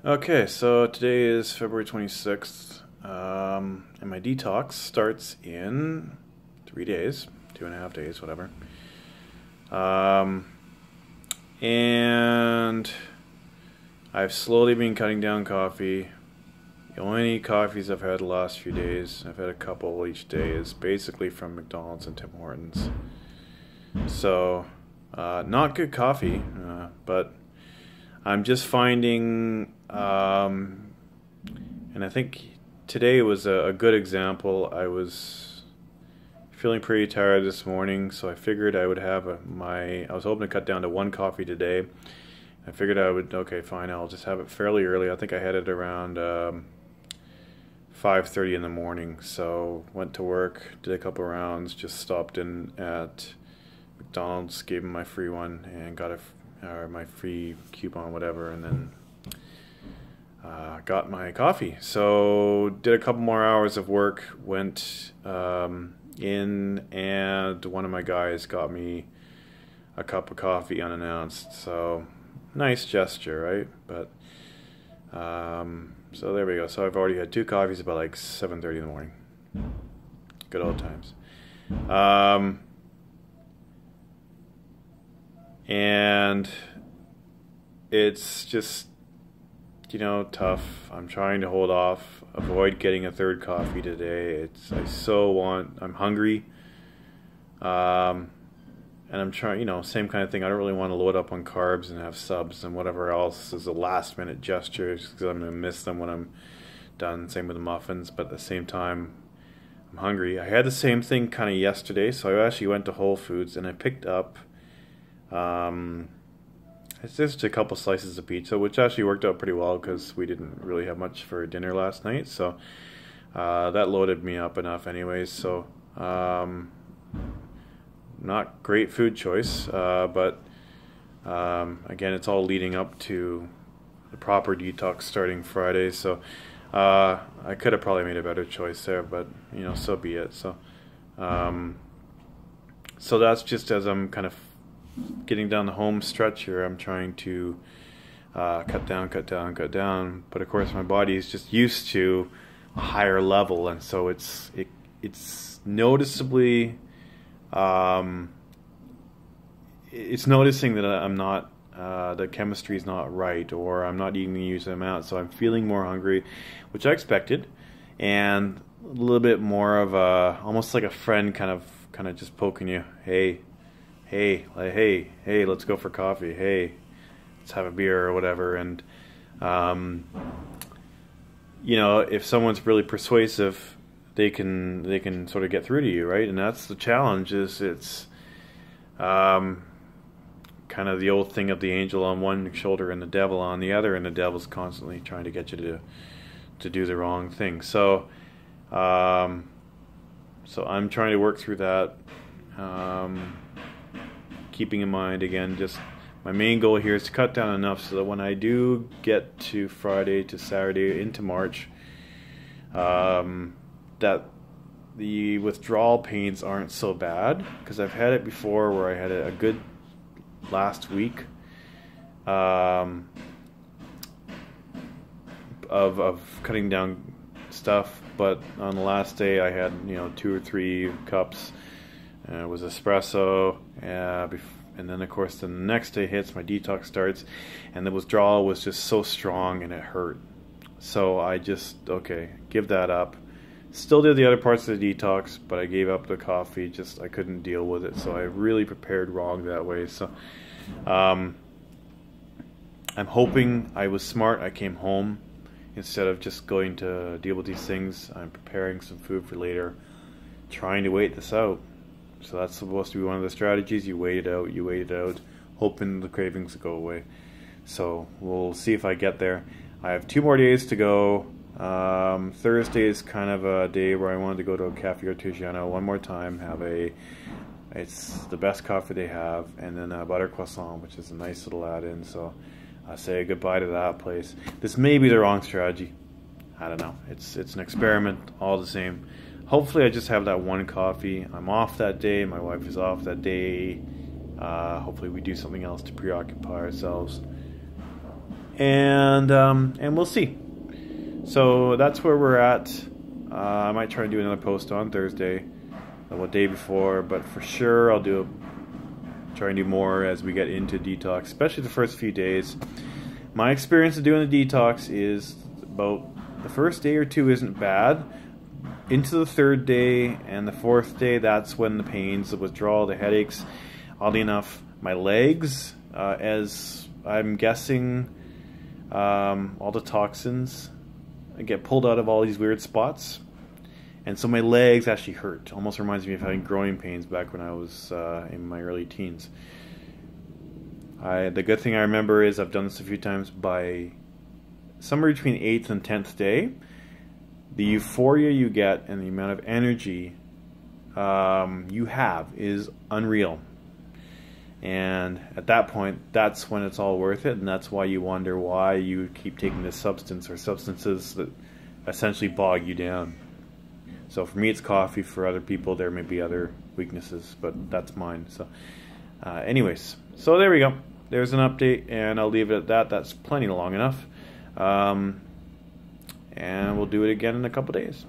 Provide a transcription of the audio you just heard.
Okay, so today is February 26th, and my detox starts in 3 days, 2.5 days, whatever. Um, and I've slowly been cutting down coffee. The only coffees I've had the last few days, I've had a couple each day, is basically from McDonald's and Tim Hortons. So, not good coffee, but I'm just finding, and I think today was a good example. I was feeling pretty tired this morning, so I figured I would have I was hoping to cut down to one coffee today. I figured okay, fine, I'll just have it fairly early. I think I had it around 5:30 in the morning, so went to work, did a couple rounds, just stopped in at McDonald's, gave him my free one, and got my free coupon, whatever, and then got my coffee. So did a couple more hours of work, went in, and one of my guys got me a cup of coffee unannounced. So nice gesture, right? But so there we go. So I've already had two coffees about like 7:30 in the morning. Good old times. And it's just, tough. I'm trying to hold off, avoid getting a third coffee today. I'm hungry. And I'm trying, same kind of thing. I don't really want to load up on carbs and have subs and whatever else is a last minute gesture, just because I'm going to miss them when I'm done. Same with the muffins, but at the same time, I'm hungry. I had the same thing kind of yesterday, so I actually went to Whole Foods and I picked up it's just a couple slices of pizza, which actually worked out pretty well because we didn't really have much for dinner last night, so that loaded me up enough anyways. So not great food choice, but again, it's all leading up to the proper detox starting Friday, so I could have probably made a better choice there, but so be it. So so that's just as I'm kind of getting down the home stretch here. I'm trying to cut down, but of course my body is just used to a higher level, and so it's noticeably it's noticing that I'm not the chemistry is not right, or I'm not eating the usual amount, so I'm feeling more hungry, which I expected, and a little bit more of almost like a friend kind of just poking you, hey, let's go for coffee. Hey, let's have a beer or whatever. And if someone's really persuasive, they can sort of get through to you, right? And that's the challenge. It's kind of the old thing of the angel on one shoulder and the devil on the other, and the devil's constantly trying to get you to do the wrong thing. So I'm trying to work through that. Keeping in mind, again, just my main goal here is to cut down enough so that when I do get to Friday to Saturday into March, that the withdrawal pains aren't so bad, because I've had it before where I had a good last week of cutting down stuff, but on the last day I had 2 or 3 cups. It was espresso, and then of course the next day hits, my detox starts, and the withdrawal was just so strong and it hurt. So I just, give that up. Still did the other parts of the detox, but I gave up the coffee. I couldn't deal with it, so I really prepared wrong that way. So I'm hoping I was smart. I came home instead of just going to deal with these things. I'm preparing some food for later, trying to wait this out. So that's supposed to be one of the strategies. You wait it out, hoping the cravings go away. So we'll see if I get there. I have 2 more days to go. Thursday is kind of a day where I wanted to go to a Cafe Artigiano one more time, it's the best coffee they have, and then a butter croissant, which is a nice little add-in. So I say goodbye to that place. This may be the wrong strategy. I don't know. It's an experiment all the same. Hopefully I just have that one coffee. I'm off that day. My wife is off that day. Hopefully we do something else to preoccupy ourselves. and we'll see. So that's where we're at. I might try and do another post on Thursday, the day before, but for sure I'll try and do more as we get into detox, especially the first few days. My experience of doing the detox is about the first day or two isn't bad. Into the third day and the fourth day, that's when the pains, the withdrawal, the headaches. Oddly enough, my legs, as I'm guessing, all the toxins get pulled out of all these weird spots, and so my legs actually hurt. Almost reminds me of having growing pains back when I was in my early teens. The good thing I remember is I've done this a few times. By somewhere between 8th and 10th day, the euphoria you get and the amount of energy you have is unreal. And at that point, that's when it's all worth it, and that's why you wonder why you keep taking this substance or substances that essentially bog you down. So for me, it's coffee. For other people, there may be other weaknesses, but that's mine. So anyways, so there we go. There's an update, and I'll leave it at that. That's plenty long enough. And we'll do it again in a couple days.